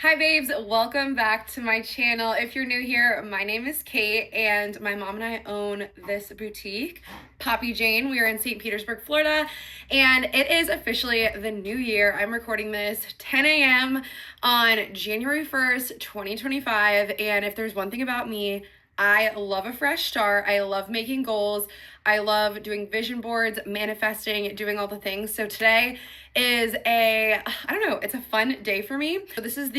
Hi babes, welcome back to my channel. If you're new here, my name is Kate and my mom and I own this boutique, Poppy Jane. We are in St. Petersburg, Florida, and it is officially the new year. I'm recording this 10 a.m. on January 1st, 2025, and if there's one thing about me, I love a fresh start. I love making goals. I love doing vision boards, manifesting, doing all the things. So today is I don't know, it's a fun day for me. So this is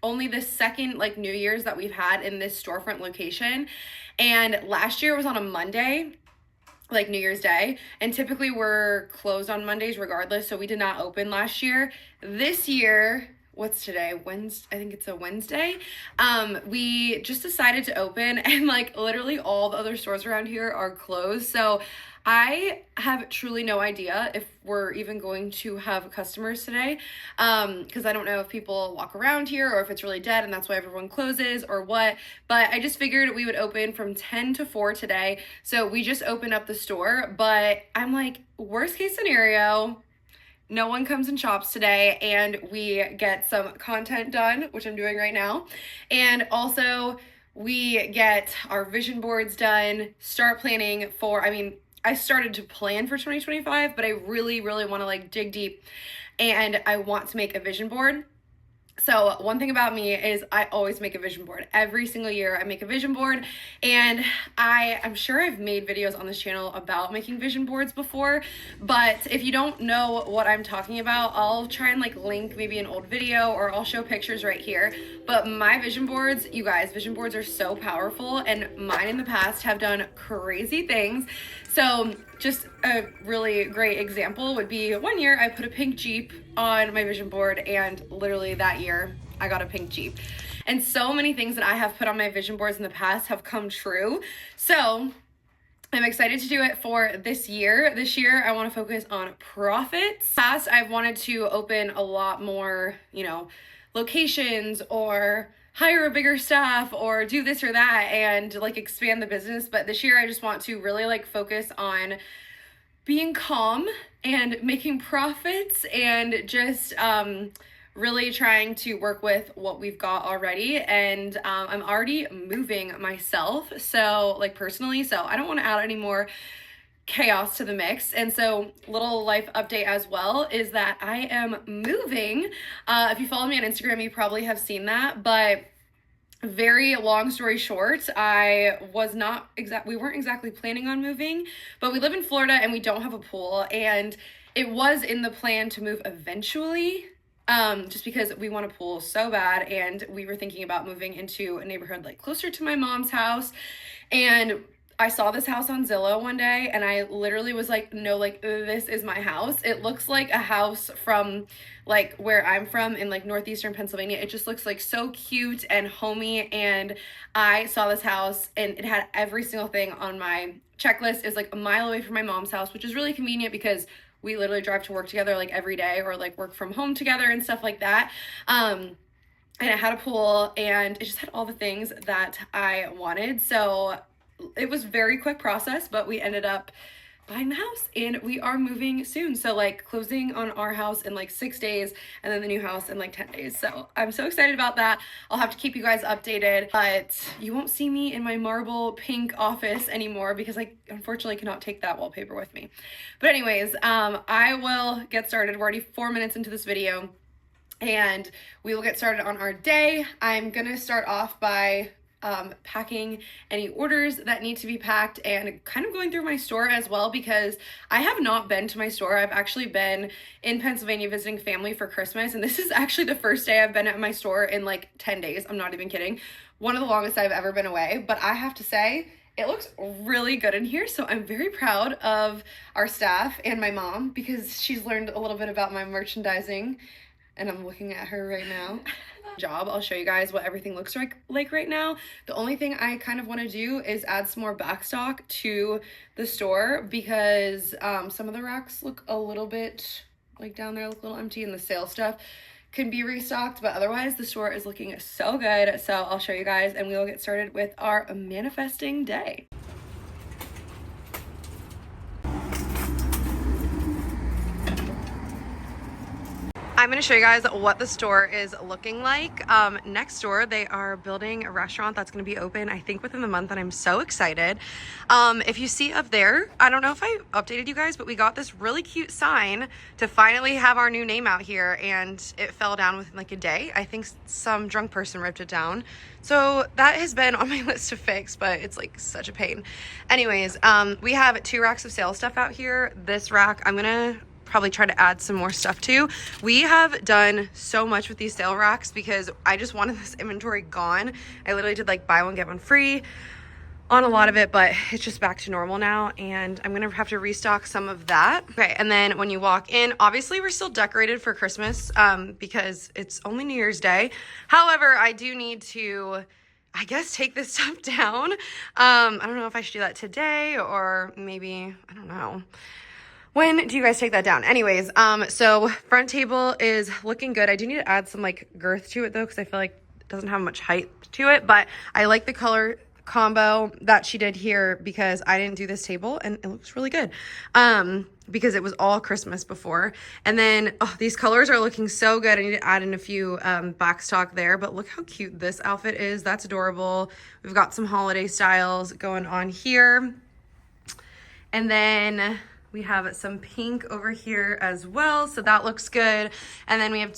only the second New Year's that we've had in this storefront location. And last year was on a Monday, like New Year's Day, and typically we're closed on Mondays regardless, so we did not open last year. This year, what's today? Wednesday, I think it's a Wednesday. We just decided to open, and literally all the other stores around here are closed. So I have truly no idea if we're even going to have customers today, because I don't know if people walk around here or if it's really dead and that's why everyone closes or what. But I just figured we would open from 10 to 4 today. So we just opened up the store, but I'm like, worst case scenario, no one comes and shops today and we get some content done, which I'm doing right now. And also we get our vision boards done, start planning for, I started to plan for 2025, but I really want to dig deep and I want to make a vision board. So one thing about me is I always make a vision board. Every single year I make a vision board, and I'm sure I've made videos on this channel about making vision boards before, but if you don't know what I'm talking about, I'll try and link maybe an old video, or I'll show pictures right here. But my vision boards, you guys, vision boards are so powerful, and mine in the past have done crazy things. So just a really great example would be one year I put a pink Jeep on my vision board, and literally that year I got a pink Jeep. And so many things that I have put on my vision boards in the past have come true. So I'm excited to do it for this year. This year I want to focus on profits. Past, I've wanted to open a lot more, locations, or hire a bigger staff, or do this or that, and expand the business. But this year I just want to really focus on being calm and making profits, and just really trying to work with what we've got already. And I'm already moving myself, so personally, so I don't want to add any more chaos to the mix. And so little life update as well is that I am moving. If you follow me on Instagram, you probably have seen that, but very long story short, we weren't exactly planning on moving, but we live in Florida and we don't have a pool, and it was in the plan to move eventually, just because we want a pool so bad, and we were thinking about moving into a neighborhood closer to my mom's house. And I saw this house on Zillow one day and I literally was like, no, this is my house. It looks like a house from where I'm from in northeastern Pennsylvania. It just looks so cute and homey. And I saw this house and it had every single thing on my checklist. It was a mile away from my mom's house, which is really convenient because we literally drive to work together every day, or work from home together and stuff like that. And it had a pool and it just had all the things that I wanted. So it was very quick process, but we ended up buying the house and we are moving soon. So closing on our house in 6 days, and then the new house in 10 days. So I'm so excited about that. I'll have to keep you guys updated, but you won't see me in my marble pink office anymore because I unfortunately cannot take that wallpaper with me. But anyways, I will get started. We're already 4 minutes into this video and we will get started on our day. I'm gonna start off by packing any orders that need to be packed, and kind of going through my store as well, because I have not been to my store. I've actually been in Pennsylvania visiting family for Christmas, and this is actually the first day I've been at my store in 10 days. I'm not even kidding. One of the longest I've ever been away, but I have to say, it looks really good in here. So I'm very proud of our staff and my mom, because she's learned a little bit about my merchandising, and I'm looking at her right now. I'll show you guys what everything looks like right now. The only thing I kind of want to do is add some more backstock to the store, because some of the racks look a little bit down there, look a little empty, and the sale stuff can be restocked, but otherwise the store is looking so good. So I'll show you guys and we will get started with our manifesting day. I'm gonna show you guys what the store is looking like. Next door, they are building a restaurant that's gonna be open, I think within the month, and I'm so excited. If you see up there, I don't know if I updated you guys, but we got this really cute sign to finally have our new name out here, and it fell down within like a day. I think some drunk person ripped it down. So that has been on my list to fix, but it's like such a pain. Anyways, we have 2 racks of sale stuff out here. This rack, I'm gonna probably try to add some more stuff too. We have done so much with these sale racks because I just wanted this inventory gone. I literally did like buy one get one free on a lot of it, but it's just back to normal now, and I'm gonna have to restock some of that. Okay, and then when you walk in, obviously we're still decorated for Christmas because it's only New Year's Day. However, I do need to, I guess, take this stuff down. I don't know if I should do that today or maybe, I don't know. When do you guys take that down? Anyways, so front table is looking good. I do need to add some like girth to it though, because I feel like it doesn't have much height to it, but I like the color combo that she did here because I didn't do this table and it looks really good. Because it was all Christmas before. And then, oh, these colors are looking so good. I need to add in a few back stock there, but look how cute this outfit is. That's adorable. We've got some holiday styles going on here. And then we have some pink over here as well, so that looks good. And then we have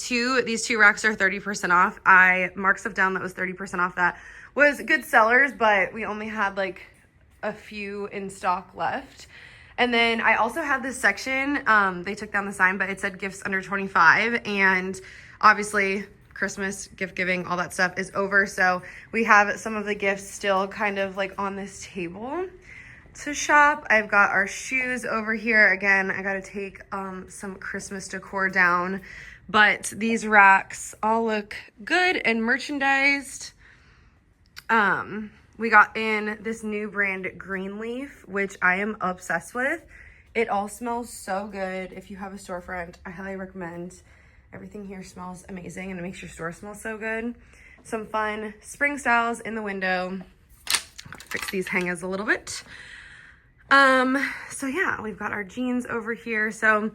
these 2 racks are 30% off. I marked stuff down that was 30% off. That was good sellers, but we only had like a few in stock left. And then I also had this section, they took down the sign, but it said gifts under 25, and obviously Christmas, gift giving, all that stuff is over. So we have some of the gifts still kind of like on this table to shop. I've got our shoes over here. Again, I gotta take some Christmas decor down, but these racks all look good and merchandised. We got in this new brand Greenleaf, which I am obsessed with. It all smells so good. If you have a storefront, I highly recommend. Everything here smells amazing and it makes your store smell so good. Some fun spring styles in the window. Gotta fix these hangers a little bit. So yeah, we've got our jeans over here. So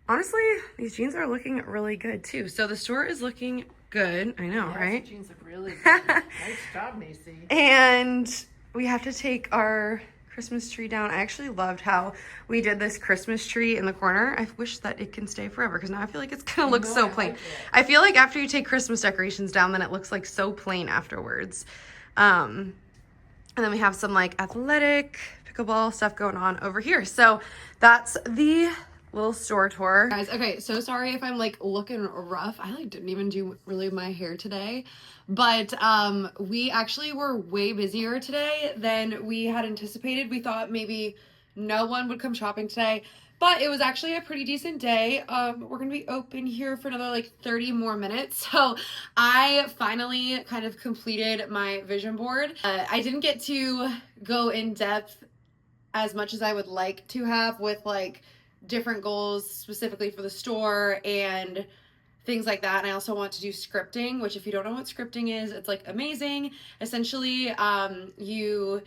honestly, these jeans are looking really good too. So the store is looking good. I know, right? The jeans look really good. Nice job, Macy. And we have to take our Christmas tree down. I actually loved how we did this Christmas tree in the corner. I wish that it can stay forever because now I feel like it's gonna look so plain. I feel like after you take Christmas decorations down, then it looks like so plain afterwards. And then we have some like athletic pickleball stuff going on over here. So that's the little store tour. Guys, okay, so sorry if I'm like looking rough. I like didn't even do really my hair today, but we actually were way busier today than we had anticipated. We thought maybe no one would come shopping today, but it was actually a pretty decent day. We're gonna be open here for another like 30 more minutes. So I finally kind of completed my vision board. I didn't get to go in depth as much as I would like to have with like different goals specifically for the store and things like that. And I also want to do scripting, which if you don't know what scripting is, it's like amazing. Essentially, you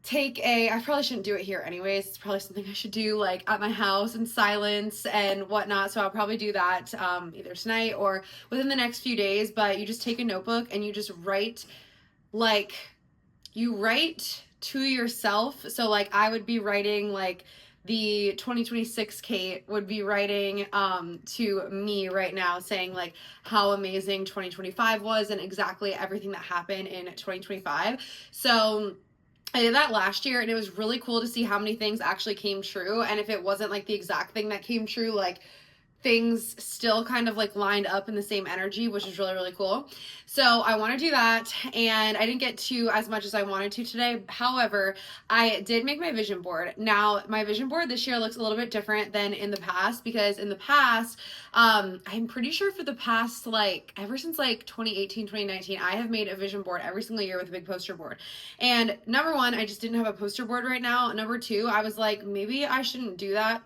take I probably shouldn't do it here anyways. It's probably something I should do like at my house in silence and whatnot. So I'll probably do that either tonight or within the next few days. But you just take a notebook and you just write, like, you write to yourself. So like I would be writing like the 2026 Kate would be writing to me right now saying like how amazing 2025 was and exactly everything that happened in 2025. So I did that last year and it was really cool to see how many things actually came true. And if it wasn't like the exact thing that came true, like things still kind of like lined up in the same energy, which is really, really cool. So I want to do that, and I didn't get to as much as I wanted to today. However, I did make my vision board. Now, my vision board this year looks a little bit different than in the past, because in the past, I'm pretty sure for the past, like, ever since like 2018, 2019, I have made a vision board every single year with a big poster board. And number one, I just didn't have a poster board right now. Number two, I was like, maybe I shouldn't do that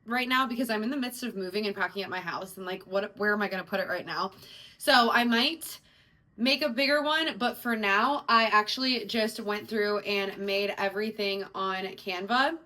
right now because I'm in the midst of moving and packing up my house, and like, where am I going to put it right now? So I might make a bigger one, but for now, I actually just went through and made everything on Canva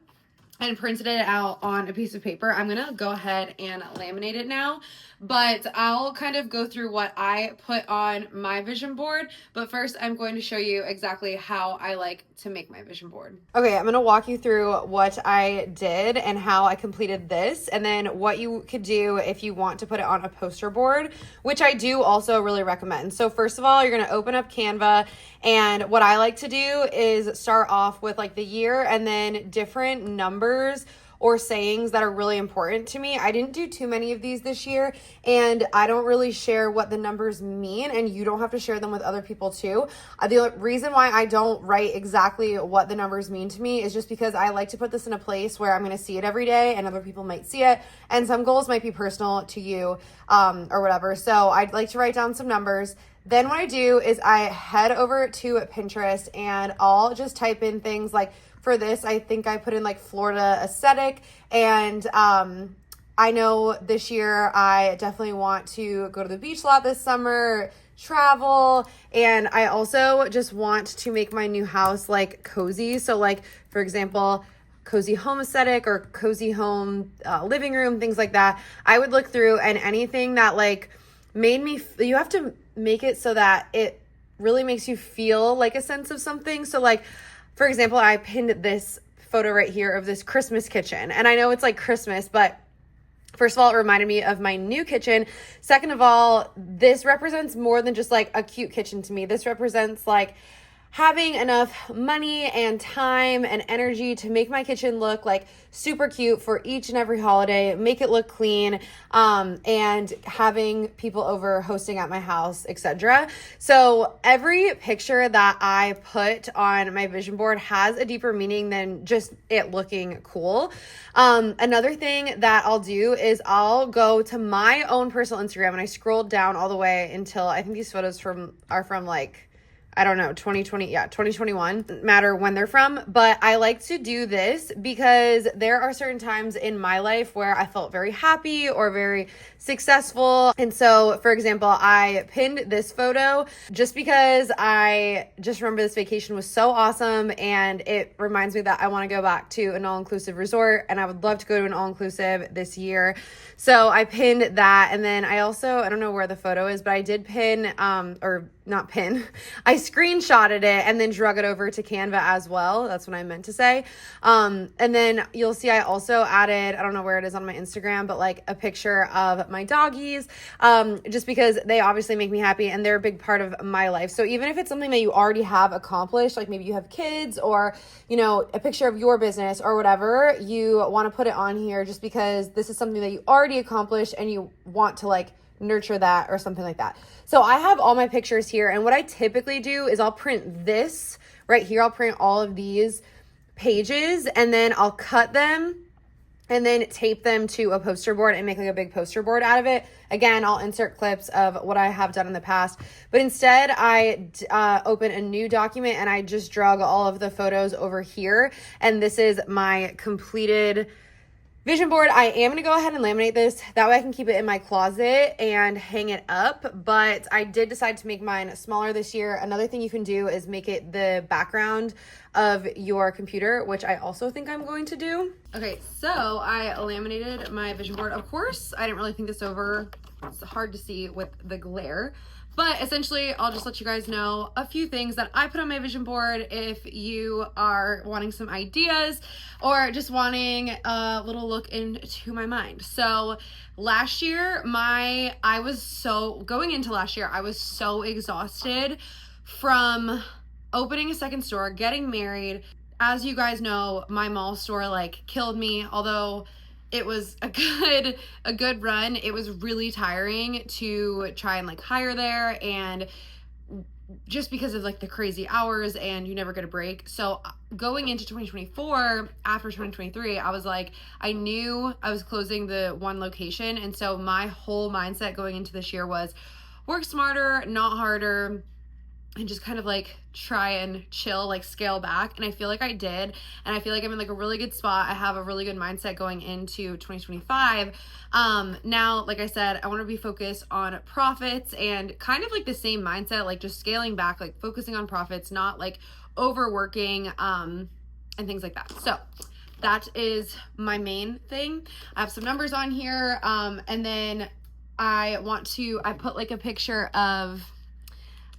and printed it out on a piece of paper. I'm gonna go ahead and laminate it now, but I'll kind of go through what I put on my vision board. But first, I'm going to show you exactly how I like to make my vision board. Okay, I'm going to walk you through what I did and how I completed this, and then what you could do if you want to put it on a poster board, which I do also really recommend. So first of all, you're going to open up Canva, and what I like to do is start off with like the year and then different numbers or sayings that are really important to me. I didn't do too many of these this year, and I don't really share what the numbers mean, and you don't have to share them with other people too. The reason why I don't write exactly what the numbers mean to me is just because I like to put this in a place where I'm going to see it every day and other people might see it, and some goals might be personal to you or whatever. So I'd like to write down some numbers. Then what I do is I head over to Pinterest and I'll just type in things like, for this, I think I put in like Florida aesthetic, and I know this year I definitely want to go to the beach a lot this summer, travel, and I also just want to make my new house like cozy. So like, for example, cozy home aesthetic or cozy home living room, things like that. I would look through, and anything that like made me, you have to make it so that it really makes you feel like a sense of something. So like, for example, I pinned this photo right here of this Christmas kitchen. And I know it's like Christmas, but first of all, it reminded me of my new kitchen. Second of all, this represents more than just like a cute kitchen to me. This represents like having enough money and time and energy to make my kitchen look like super cute for each and every holiday, make it look clean, and having people over, hosting at my house, etc. So every picture that I put on my vision board has a deeper meaning than just it looking cool. Another thing that I'll do is I'll go to my own personal Instagram, and I scrolled down all the way until I think these photos are from like, I don't know, 2021, matter when they're from. But I like to do this because there are certain times in my life where I felt very happy or very successful. And so, for example, I pinned this photo just because I just remember this vacation was so awesome, and it reminds me that I want to go back to an all-inclusive resort, and I would love to go to an all-inclusive this year. So I pinned that, and then I also, I don't know where the photo is, but I did pin, or not pin, I screenshotted it and then drug it over to Canva as well. That's what I meant to say. And then you'll see I also added, I don't know where it is on my Instagram, but like a picture of my doggies, just because they obviously make me happy and they're a big part of my life. So even if it's something that you already have accomplished, like maybe you have kids or, you know, a picture of your business or whatever, you want to put it on here just because this is something that you already accomplished and you want to like nurture that or something like that. So I have all my pictures here, and what I typically do is I'll print this right here. I'll print all of these pages, and then I'll cut them and then tape them to a poster board and make like a big poster board out of it. Again, I'll insert clips of what I have done in the past, but instead I open a new document and I just drag all of the photos over here, and this is my completed vision board. I am going to go ahead and laminate this. That way I can keep it in my closet and hang it up. But I did decide to make mine smaller this year. Another thing you can do is make it the background of your computer, which I also think I'm going to do. Okay, so I laminated my vision board. Of course, I didn't really think this over. It's hard to see with the glare. But essentially, I'll just let you guys know a few things that I put on my vision board if you are wanting some ideas or just wanting a little look into my mind. So last year, I was so exhausted from opening a second store, getting married. As you guys know, my mall store like killed me, although it was a good run. It was really tiring to try and like hire there, and just because of like the crazy hours and you never get a break. So going into 2024, after 2023, I was like, I knew I was closing the one location. And so my whole mindset going into this year was work smarter, not harder, and just kind of like try and chill, like scale back. And I feel like I did. And I feel like I'm in like a really good spot. I have a really good mindset going into 2025. Now, like I said, I want to be focused on profits and kind of like the same mindset, like just scaling back, like focusing on profits, not like overworking, and things like that. So that is my main thing. I have some numbers on here. And then I put like a picture of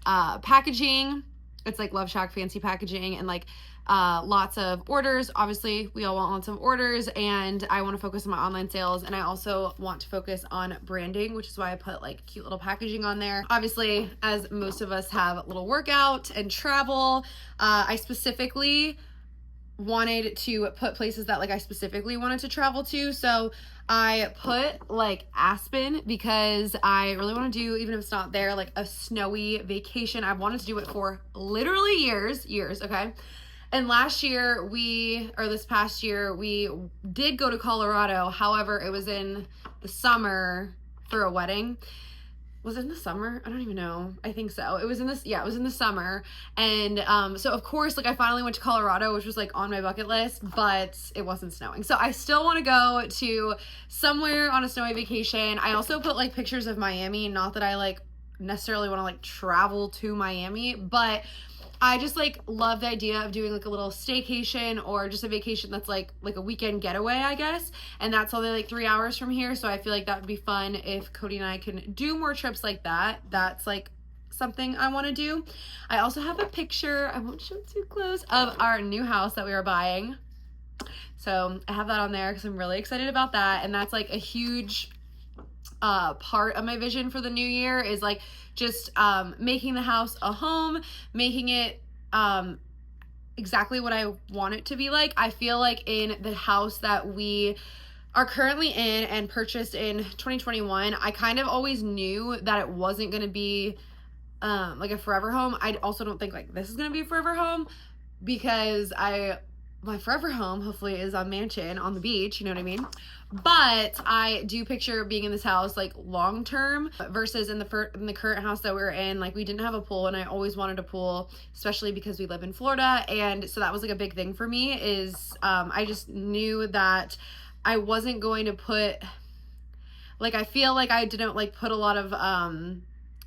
packaging. It's like Love Shack fancy packaging, and like lots of orders. Obviously, we all want lots of orders, and I want to focus on my online sales, and I also want to focus on branding, which is why I put like cute little packaging on there. Obviously, as most of us have a little workout and travel, I specifically wanted to put places that like I specifically wanted to travel to. So I put like Aspen because I really want to do, even if it's not there, like a snowy vacation. I've wanted to do it for literally years, okay? And this past year, we did go to Colorado. However, it was in the summer for a wedding. Was it in the summer? I don't even know. I think so. It was in the summer. And so of course, like I finally went to Colorado, which was like on my bucket list, but it wasn't snowing. So I still want to go to somewhere on a snowy vacation. I also put like pictures of Miami, not that I like necessarily want to like travel to Miami, but I just like love the idea of doing like a little staycation or just a vacation that's like a weekend getaway, I guess. And that's only like 3 hours from here. So I feel like that would be fun if Cody and I can do more trips like that. That's like something I want to do. I also have a picture, I won't show it too close, of our new house that we are buying. So I have that on there because I'm really excited about that. And that's like a huge part of my vision for the new year is like just making the house a home, making it exactly what I want it to be like. I feel like in the house that we are currently in and purchased in 2021, I kind of always knew that it wasn't going to be like a forever home. I also don't think like this is going to be a forever home because my forever home hopefully is a mansion on the beach, you know what I mean? But I do picture being in this house like long term versus in the current house that we're in. Like we didn't have a pool, and I always wanted a pool, especially because we live in Florida. And so that was like a big thing for me is I just knew that I wasn't going to put, like I feel like I didn't like put a lot of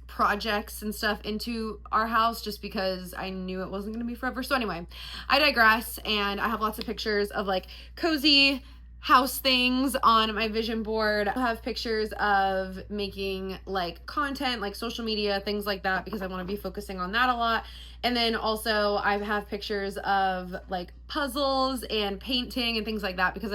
projects and stuff into our house just because I knew it wasn't going to be forever. So anyway, I digress, and I have lots of pictures of like cozy house things on my vision board. I have pictures of making like content, like social media, things like that, because I want to be focusing on that a lot. And then also I have pictures of like puzzles and painting and things like that because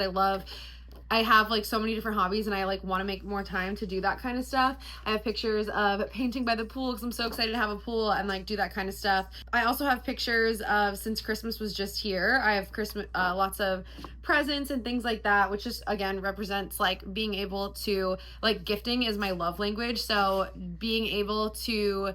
I have like so many different hobbies and I like want to make more time to do that kind of stuff. I have pictures of painting by the pool because I'm so excited to have a pool and like do that kind of stuff. I also have pictures of, since Christmas was just here, I have Christmas lots of presents and things like that, which just again represents like being able to, like, gifting is my love language. So being able to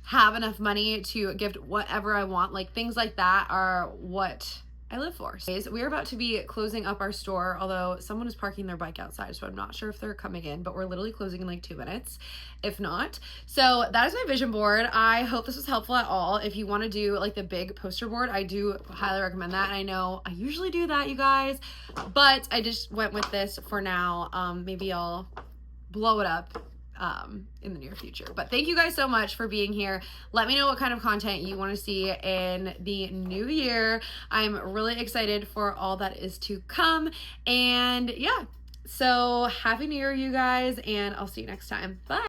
have enough money to gift whatever I want, like things like that are what I live for. We are about to be closing up our store, although someone is parking their bike outside, so I'm not sure if they're coming in, but we're literally closing in like 2 minutes, if not. So that is my vision board. I hope this was helpful at all. If you want to do like the big poster board, I do highly recommend that. And I know I usually do that, you guys, but I just went with this for now. Maybe I'll blow it up in the near future. But thank you guys so much for being here. Let me know what kind of content you want to see in the new year. I'm really excited for all that is to come. And yeah, so happy new year, you guys, and I'll see you next time. Bye.